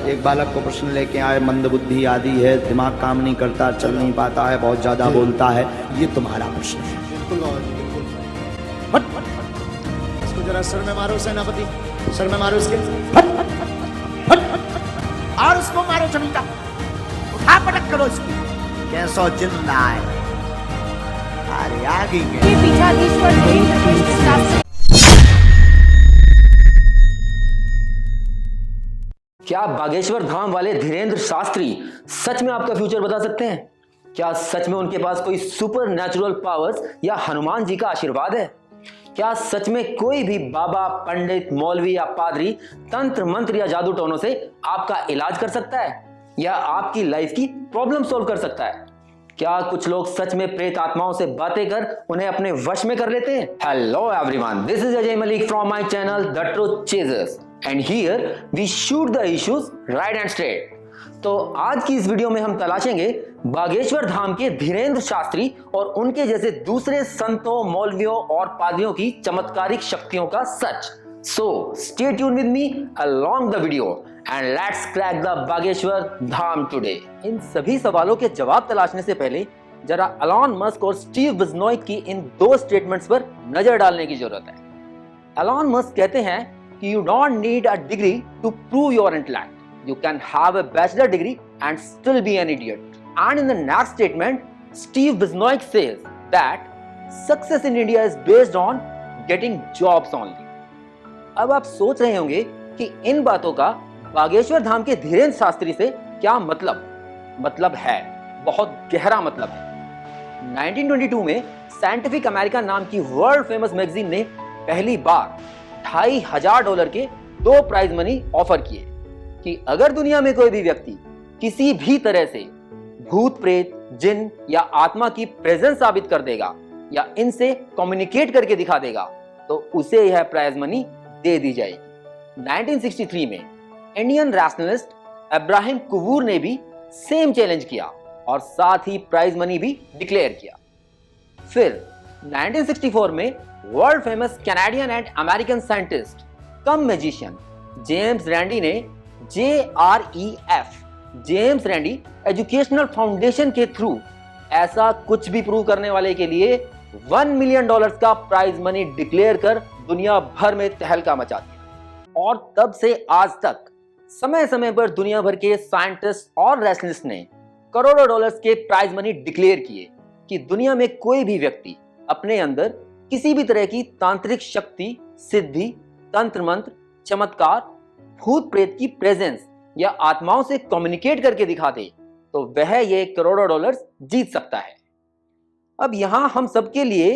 एक बालक को प्रश्न लेके आए, मंदबुद्धि आदि है, दिमाग काम नहीं करता, चल नहीं पाता है, बहुत ज्यादा बोलता है, ये तुम्हारा प्रश्न है। बिल्कुल बाबा जी, बिल्कुल। इसको जरा सर में मारो सेनापति, सर में मारो इसके, और उसको मारो चमीटा, उठा पटक करो इसकी, कैसो जिंदा है। अरे आगे के पीठाधीश्वर धीरेन्द्र शास्त्री। क्या बागेश्वर धाम वाले धीरेन्द्र शास्त्री सच में आपका फ्यूचर बता सकते हैं? क्या सच में उनके पास कोई सुपर नेचुरल पावर्स या हनुमान जी का आशीर्वाद है? क्या सच में कोई भी बाबा, पंडित, मौलवी या पादरी तंत्र मंत्र या जादू टोनों से आपका इलाज कर सकता है या आपकी लाइफ की प्रॉब्लम सॉल्व कर सकता है? क्या कुछ लोग सच में प्रेत आत्माओं से बातें कर उन्हें अपने वश में कर लेते हैं? Hello everyone, this is Ajay Malik from my channel the truth chasers and here we shoot the issues right and straight. तो आज की इस वीडियो में हम तलाशेंगे बागेश्वर धाम के धीरेन्द्र शास्त्री और उनके जैसे दूसरे संतों, मौलवियों और पादरियों की चमत्कारिक शक्तियों का सच। So stay tune with me along the video and let's crack the Bageshwar Dham today. इन सभी सवालों के जवाब तलाशने से पहले जरा एलन मस्क और स्टीव विज़नॉइक की इन दो स्टेटमेंट्स पर नजर डालने की जरूरत है। एलन मस्क कहते हैं कि you don't need a degree to prove your intellect, you can have a bachelor degree and still be an idiot. And in the next statement, Steve Wozniak says that success in India is based on getting jobs only. अब आप सोच रहे होंगे कि इन बातों का बागेश्वर धाम के धीरेन्द्र शास्त्री से क्या मतलब है, बहुत गहरा मतलब है। 1922 में साइंटिफिक अमेरिकन नाम की वर्ल्ड फेमस मैगजीन ने पहली बार $2,500 के 2 प्राइज मनी ऑफर किए कि अगर दुनिया में कोई भी व्यक्ति किसी भी तरह से भूत, प्रेत, जिन या आत्मा की प्रेजेंस साबित कर देगा या इनसे कम्युनिकेट करके दिखा देगा तो उसे यह प्राइज मनी दे दी जाएगी। 1963 में इंडियन रैशनलिस्ट अब्राहम कुवूर ने भी सेम चैलेंज किया और साथ ही प्राइज मनी भी डिक्लेयर किया। फिर 1964 में world famous Canadian and American scientist come magician James Randy ने JREF James Randy educational foundation के थ्रू ऐसा कुछ भी प्रूव करने वाले के लिए $1 मिलियन का प्राइज मनी डिक्लेयर कर दुनिया भर में तहलका मचा दिया। और तब से आज तक समय समय पर दुनिया भर के साइंटिस्ट और रैशनलिस्ट ने करोड़ों डॉलर्स के प्राइज मनी डिक्लेयर किए कि दुनिया में कोई भी व्यक्ति अपने अंदर किसी भी तरह की तांत्रिक शक्ति, सिद्धि, तंत्र मंत्र, चमत्कार, भूत प्रेत की प्रेजेंस या आत्माओं से कम्युनिकेट करके दिखा दे तो वह ये करोड़ों डॉलर्स जीत सकता है। अब यहां हम सबके लिए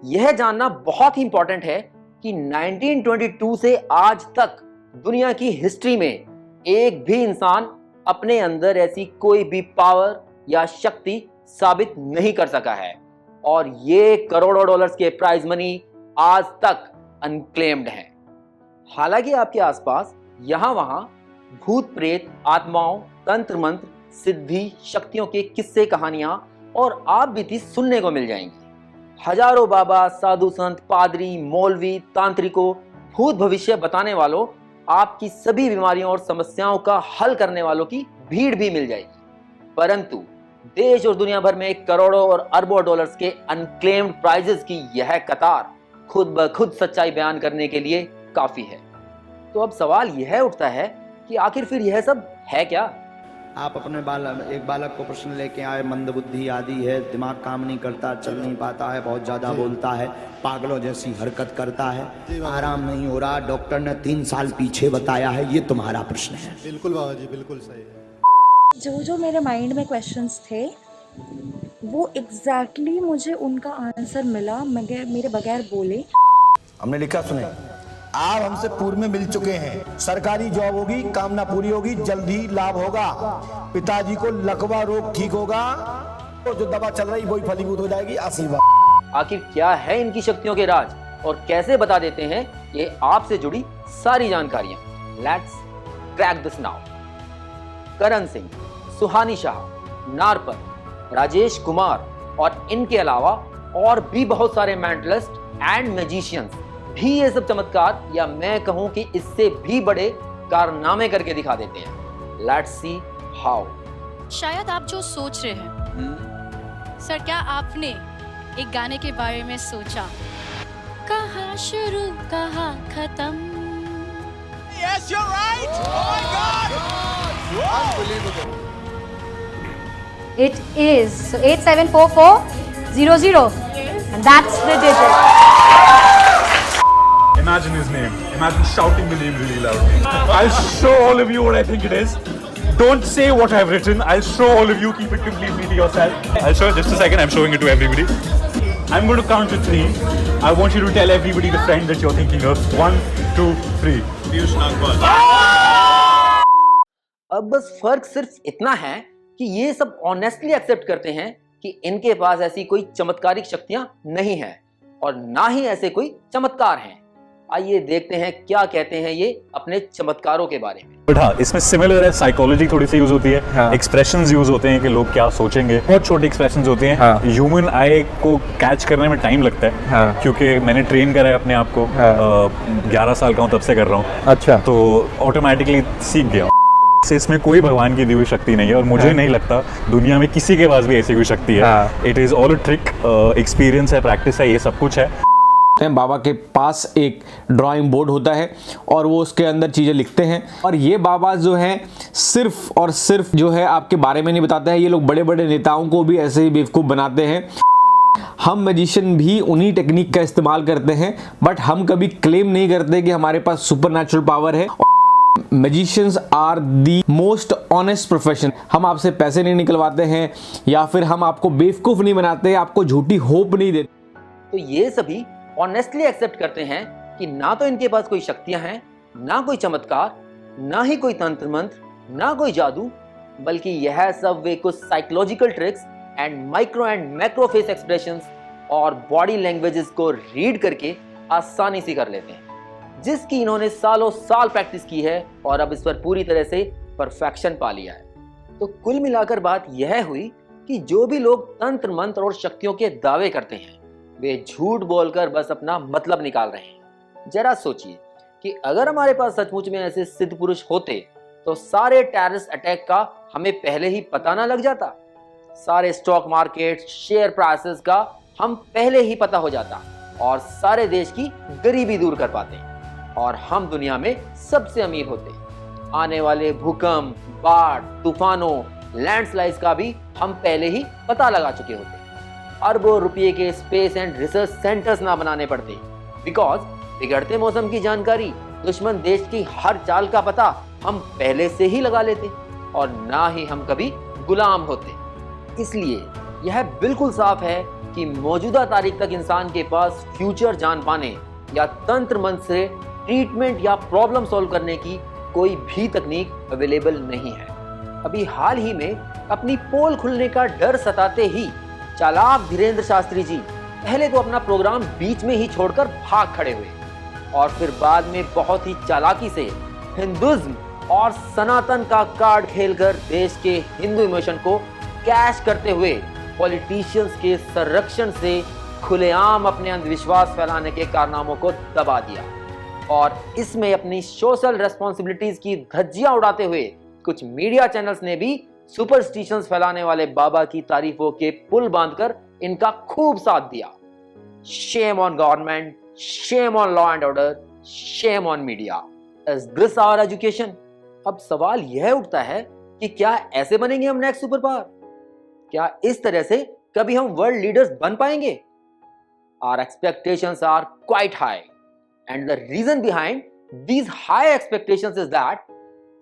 यह जानना बहुत ही इंपॉर्टेंट है कि 1922 से आज तक दुनिया की हिस्ट्री में एक भी इंसान अपने अंदर ऐसी कोई भी पावर या शक्ति साबित नहीं कर सका है और ये करोड़ों डॉलर्स के प्राइज मनी आज तक अनक्लेम्ड हैं। हालांकि आपके आसपास यहां वहां भूत प्रेत, आत्माओं, तंत्र मंत्र, सिद्धि, शक्तियों के किस्से, कहानियां और आप बीती सुनने को मिल जाएंगी। हजारों बाबा, साधु संत, पादरी, मौलवी, तांत्रिकों, भूत भविष्य बताने वालों, आपकी सभी बीमारियों और समस्याओं का हल करने वालों की भीड़ भी मिल जाएगी। परंतु देश और दुनिया भर में करोड़ों और अरबों डॉलर्स के अनक्लेम्ड प्राइजेस की यह कतार खुद ब खुद सच्चाई बयान करने के लिए काफी है। तो अब सवाल यह उठता है कि आखिर फिर यह सब है क्या? आप अपने एक बालक को प्रश्न लेके आए, मंदबुद्धि आदि है, दिमाग काम नहीं करता, चल नहीं पाता है, बहुत ज्यादा बोलता है, पागलों जैसी हरकत करता है, आराम नहीं हो रहा, डॉक्टर ने 3 साल पीछे बताया है, ये तुम्हारा प्रश्न है। बिल्कुल बाबा जी, बिल्कुल सही है। जो मेरे माइंड में क्वेश्चंस थे वो एग्जैक्टली मुझे उनका आंसर मिला मेरे बगैर बोले। हमने लिखा, सुने, आप हमसे पूर्व में मिल चुके हैं, सरकारी जॉब होगी, कामना पूरी होगी, जल्द ही लाभ होगा, पिताजी को लकवा रोग ठीक होगा, तो जो दवा चल रही वही फलीभूत हो जाएगी, आशीर्वाद। आखिर क्या है इनकी शक्तियों के राज और कैसे बता देते हैं ये आपसे जुड़ी सारी जानकारियां। Let's crack this now. Karan Singh, Suhani Shah, नारपर, राजेश कुमार और इनके अलावा और भी बहुत सारे मेंटलिस्ट एंड मैजिशियंस भी ये सब चमत्कार या मैं कहूं कि इससे भी बड़े कारनामे करके दिखा देते हैं। Let's see how. शायद आप जो सोच रहे हैं सर, क्या आपने एक गाने के बारे में सोचा, कहाँ शुरू कहाँ खत्म? Yes, you're right. Oh my God. Unbelievable. It is. So 874400. And that's the digit. Imagine his name. Imagine shouting the name really loudly. I'll show all of you what I think it is. Don't say what I've written. I'll show all of you. Keep it completely to yourself. I'll show it just a second. I'm showing it to everybody. I'm going to count to 3. I want you to tell everybody the friend that you're thinking of. 1, 2, 3. Piyush Nagpal. अब बस फर्क सिर्फ इतना है कि ये सब honestly accept करते हैं कि इनके पास ऐसी कोई चमत्कारिक शक्तियां नहीं है और ना ही ऐसे कोई चमत्कार हैं। आइए देखते हैं क्या कहते हैं ये अपने चमत्कारों के बारे में। बट हाँ, इसमें सिमिलर है, साइकोलॉजी थोड़ी सी यूज होती है, एक्सप्रेशंस यूज होते हैं कि लोग क्या सोचेंगे, बहुत छोटे एक्सप्रेशंस होते हैं। ह्यूमन आई को कैच करने में टाइम लगता है, क्योंकि मैंने ट्रेन करा है अपने आप को, 11 साल का हूँ तब से कर रहा हूँ। अच्छा, तो ऑटोमेटिकली सीख गया। इसमें कोई भगवान की दी हुई शक्ति नहीं है और मुझे नहीं लगता दुनिया में किसी के पास भी ऐसी कोई शक्ति है। It is all a trick, experience है, प्रैक्टिस है, ये सब कुछ है। बाबा के पास एक ड्राइंग बोर्ड होता है और वो उसके अंदर चीज़ें लिखते हैं, और ये बाबा जो हैं सिर्फ और सिर्फ जो है आपके बारे में नहीं बताते हैं, ये लोग बड़े बड़े नेताओं को भी ऐसे ही बेवकूफ़ बनाते हैं। हम मैजिशियन भी उन्हीं टेक्निक का इस्तेमाल करते हैं, बट हम कभी क्लेम नहीं करते कि हमारे पास सुपरनैचुरल पावर है। Magicians are the most honest profession. हम आपसे पैसे नहीं निकलवाते हैं या फिर हम आपको बेवकूफ़ नहीं बनाते, आपको झूठी होप नहीं देते। तो ये सभी ऑनेस्टली एक्सेप्ट करते हैं कि ना तो इनके पास कोई शक्तियां हैं, ना कोई चमत्कार, ना ही कोई तंत्र मंत्र, ना कोई जादू, बल्कि यह सब वे कुछ psychological tricks and micro and macro face expressions और बॉडी लैंग्वेजेस को रीड करके आसानी से कर लेते हैं, जिसकी इन्होंने सालों साल प्रैक्टिस की है और अब इस पर पूरी तरह से परफेक्शन पा लिया है। तो कुल मिलाकर बात यह हुई कि जो भी लोग तंत्र मंत्र और शक्तियों के दावे करते हैं वे झूठ बोलकर बस अपना मतलब निकाल रहे हैं। जरा सोचिए कि अगर हमारे पास सचमुच में ऐसे सिद्ध पुरुष होते तो सारे टेररिस्ट अटैक का हमें पहले ही पता ना लग जाता, सारे स्टॉक मार्केट शेयर प्राइसेस का हम पहले ही पता हो जाता और सारे देश की गरीबी दूर कर पाते और हम दुनिया में सबसे अमीर होते। आने वाले भूकंप, बाढ़, तूफानों, लैंडस्लाइड्स का भी हम पहले ही पता लगा चुके होते। अरबों रुपये के स्पेस एंड रिसर्च सेंटर्स ना बनाने पड़ते, बिकॉज बिगड़ते मौसम की जानकारी, दुश्मन देश की हर चाल का पता हम पहले से ही लगा लेते और ना ही हम कभी गुलाम होते। इसलिए यह बिल्कुल साफ है कि मौजूदा तारीख तक इंसान के पास फ्यूचर जान पाने या तंत्र मंत्र से ट्रीटमेंट या प्रॉब्लम सॉल्व करने की कोई भी तकनीक अवेलेबल नहीं है। अभी हाल ही में अपनी पोल खुलने का डर सताते ही चालाक धीरेंद्र शास्त्री जी पहले तो अपना प्रोग्राम बीच में ही छोड़कर भाग खड़े हुए और फिर बाद में बहुत ही चालाकी से हिंदुइज्म और सनातन का कार्ड खेलकर देश के हिंदू इमोशन को कैश करते हुए पॉलिटिशियंस के संरक्षण से खुलेआम अपने अंधविश्वास फैलाने के कारनामों को दबा दिया और इसमें अपनी सोशल रेस्पॉन्सिबिलिटीज की धज्जियां उड़ाते हुए कुछ मीडिया चैनल्स ने भी सुपरस्टिशंस फैलाने वाले बाबा की तारीफों के पुल बांधकर इनका खूब साथ दिया। Shame on government, shame on law and order, shame on media. Is this our education? अब सवाल यह उठता है कि क्या ऐसे बनेंगे हम नेक्स्ट सुपर पावर? क्या इस तरह से कभी हम वर्ल्ड लीडर्स बन पाएंगे? Our expectations are quite high, and the reason behind these high expectations is that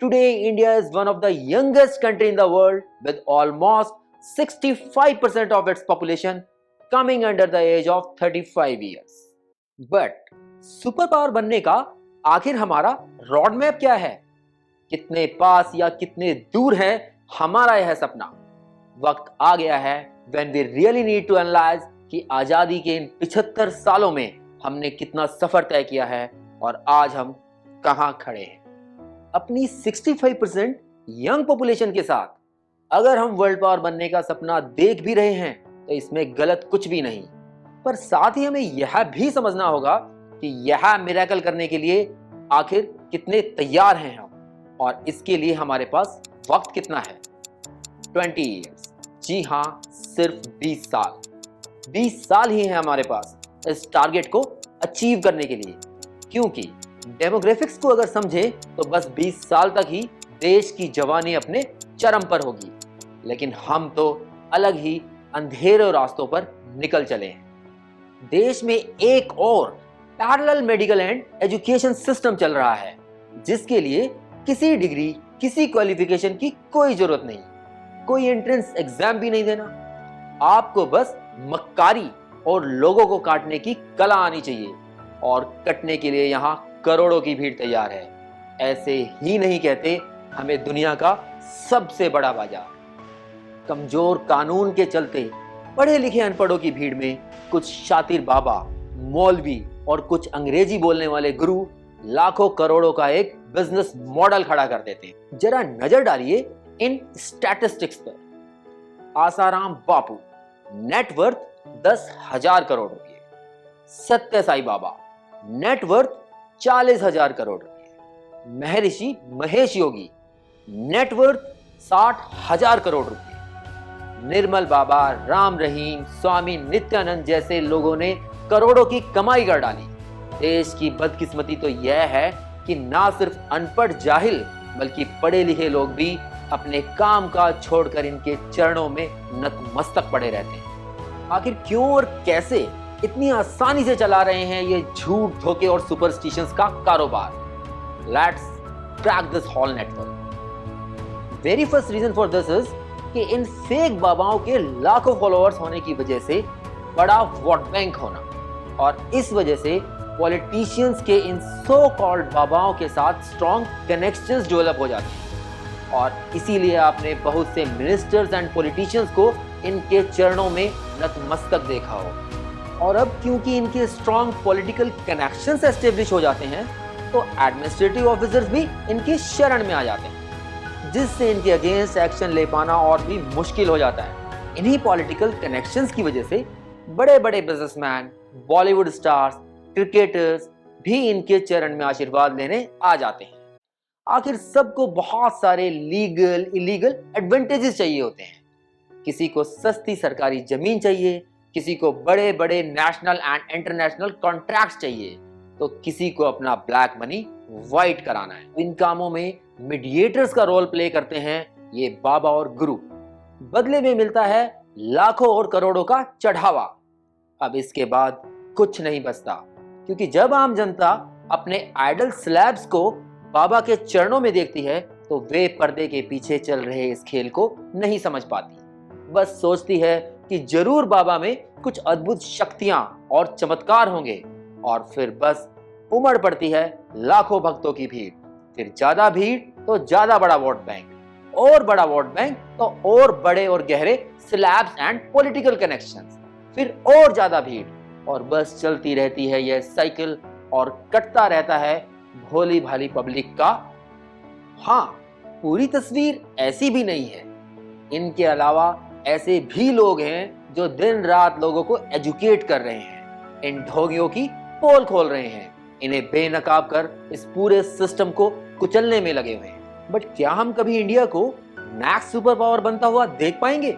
today India is one of the youngest country in the world with almost 65% of its population coming under the age of 35 years. But super power बनने का आखिर हमारा road map क्या है? कितने पास या कितने दूर है हमारा यह सपना? वक्त आ गया है when we really need to analyze कि आजादी के इन 75 सालों में हमने कितना सफर तय किया है और आज हम कहां खड़े हैं। अपनी 65% यंग पॉपुलेशन के साथ अगर हम वर्ल्ड पावर बनने का सपना देख भी रहे हैं तो इसमें गलत कुछ भी नहीं, पर साथ ही हमें यह भी समझना होगा कि यह मिरेकल करने के लिए आखिर कितने तैयार हैं हम और इसके लिए हमारे पास वक्त कितना है? 20 ईयर्स। जी हाँ, सिर्फ 20 साल। 20 साल ही है हमारे पास इस टारगेट को अचीव करने के लिए, क्योंकि डेमोग्राफिक्स को अगर समझे तो बस 20 साल तक ही देश की जवानी अपने चरम पर होगी। लेकिन हम तो अलग ही अंधेरे रास्तों पर निकल चले हैं। देश में एक और parallel medical and education system चल रहा है, जिसके लिए किसी डिग्री, किसी क्वालिफिकेशन की कोई जरूरत नहीं, कोई एंट्रेंस एग्जाम भी नहीं देना। आपको बस मक्कारी और लोगों को काटने की कला आनी चाहिए, और कटने के लिए यहाँ करोड़ों की भीड़ तैयार है। ऐसे ही नहीं कहते हमें दुनिया का सबसे बड़ा बाजार। कमजोर कानून के चलते पढ़े लिखे अनपढ़ों की भीड़ में कुछ शातिर बाबा, मौलवी और कुछ अंग्रेजी बोलने वाले गुरु लाखों करोड़ों का एक बिजनेस मॉडल खड़ा कर देते हैं। जरा नजर डालिए इन स्टैटिस्टिक्स पर। आसाराम बापू नेटवर्थ 10,000 करोड़ रुपए। सत्य साई बाबा नेटवर्थ 40,000 करोड़ रुपए। महर्षि महेश योगी नेटवर्थ 60,000 करोड़ रुपए। निर्मल बाबा, राम रहीम, स्वामी नित्यानंद जैसे लोगों ने करोड़ों की कमाई कर डाली। देश की बदकिस्मती तो यह है कि ना सिर्फ अनपढ़ जाहिल बल्कि पढ़े लिखे लोग भी अपने काम काज छोड़कर इनके चरणों में नतमस्तक पड़े रहते हैं। आखिर क्यों और कैसे इतनी आसानी से चला रहे हैं ये झूठ, धोखे और सुपरस्टिशंस का कारोबार? Let's crack this whole network. Very first reason for this is कि इन फेक बाबाओं के लाखों फॉलोअर्स होने की वजह से बड़ा वोट बैंक होना, और इस वजह से पॉलिटिशियंस के इन सो कॉल्ड बाबाओं के साथ स्ट्रॉन्ग कनेक्शंस डेवलप हो जाते हैं। और इसीलिए आपने बहुत से मिनिस्टर्स एंड पॉलिटिशियंस को इनके चरणों में नतमस्तक देखा हो। और अब क्योंकि इनके स्ट्रॉन्ग पॉलिटिकल कनेक्शंस एस्टेब्लिश हो जाते हैं, तो एडमिनिस्ट्रेटिव ऑफिसर्स भी इनकी शरण में आ जाते हैं, जिससे इनके अगेंस्ट एक्शन ले पाना और भी मुश्किल हो जाता है। इन्हीं पॉलिटिकल कनेक्शंस की वजह से बड़े बड़े बिजनेसमैन, बॉलीवुड स्टार्स, क्रिकेटर्स भी इनके चरण में आशीर्वाद लेने आ जाते हैं। आखिर सबको बहुत सारे लीगल, इलीगल एडवांटेजेस चाहिए होते हैं। किसी को सस्ती सरकारी जमीन चाहिए, किसी को बड़े बड़े नेशनल एंड इंटरनेशनल कॉन्ट्रैक्ट्स चाहिए, तो किसी को अपना ब्लैक मनी वाइट कराना है। इन कामों में मीडिएटर्स का रोल प्ले करते हैं ये बाबा और गुरु। बदले में मिलता है लाखों और करोड़ों का चढ़ावा। अब इसके बाद कुछ नहीं बचता, क्योंकि जब आम जनता अपने आइडल स्लैब्स को बाबा के चरणों में देखती है, तो वे पर्दे के पीछे चल रहे इस खेल को नहीं समझ पाती। बस सोचती है कि जरूर बाबा में कुछ अद्भुत शक्तियां और चमत्कार होंगे, और फिर बस उमड़ पड़ती है लाखों भक्तों की भीड़। फिर ज्यादा भीड़ तो ज्यादा बड़ा वोट बैंक, और बड़ा वोट बैंक तो और बड़े और गहरे स्लैब्स एंड पॉलिटिकल कनेक्शंस, फिर और ज्यादा भीड़, और बस चलती रहती है यह साइकिल, और कटता रहता है भोली भाली पब्लिक का। हाँ, पूरी तस्वीर ऐसी भी नहीं है। इनके अलावा ऐसे भी लोग हैं जो दिन रात लोगों को एजुकेट कर रहे हैं, इन ढोंगियों की पोल खोल रहे हैं, इन्हें बेनकाब कर इस पूरे सिस्टम को कुचलने में लगे हुए हैं। बट क्या हम कभी इंडिया को नेक्स्ट सुपर पावर बनता हुआ देख पाएंगे?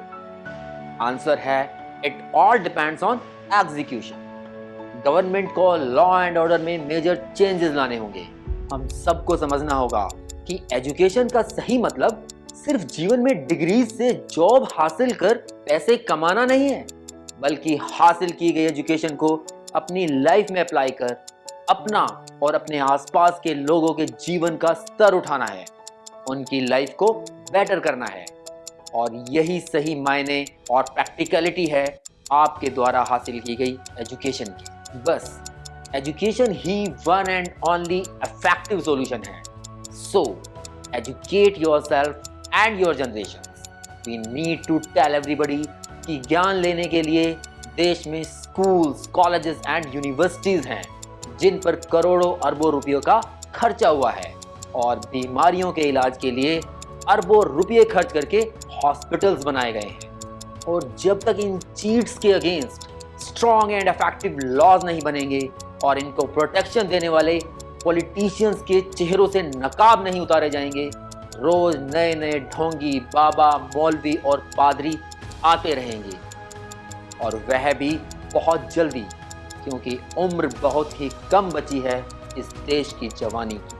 आंसर है, it all depends on execution. Government को लॉ एंड ऑर्डर में मेजर चेंजेस लाने होंगे। हम सबको समझना होगा कि एजुकेशन का सही मतलब सिर्फ जीवन में डिग्री से जॉब हासिल कर पैसे कमाना नहीं है, बल्कि हासिल की गई एजुकेशन को अपनी लाइफ में अप्लाई कर अपना और अपने आसपास के लोगों के जीवन का स्तर उठाना है, उनकी लाइफ को बेटर करना है। और यही सही मायने और प्रैक्टिकलिटी है आपके द्वारा हासिल की गई एजुकेशन की। बस एजुकेशन ही one and only effective solution है। So educate yourself and your generations. We need to tell everybody कि ज्ञान लेने के लिए देश में स्कूल्स, कॉलेजेस एंड यूनिवर्सिटीज हैं, जिन पर करोड़ों अरबों रुपयों का खर्चा हुआ है, और बीमारियों के इलाज के लिए अरबों रुपये खर्च करके हॉस्पिटल्स बनाए गए हैं। और जब तक इन चीट्स के against strong and effective laws नहीं बनेंगे और इनको प्रोटेक्शन देने वाले पॉलिटिशियंस के चेहरों से नकाब नहीं उतारे जाएंगे। रोज नए नए ढोंगी, बाबा, मौलवी और पादरी आते रहेंगे, और वह भी बहुत जल्दी, क्योंकि उम्र बहुत ही कम बची है इस देश की जवानी की।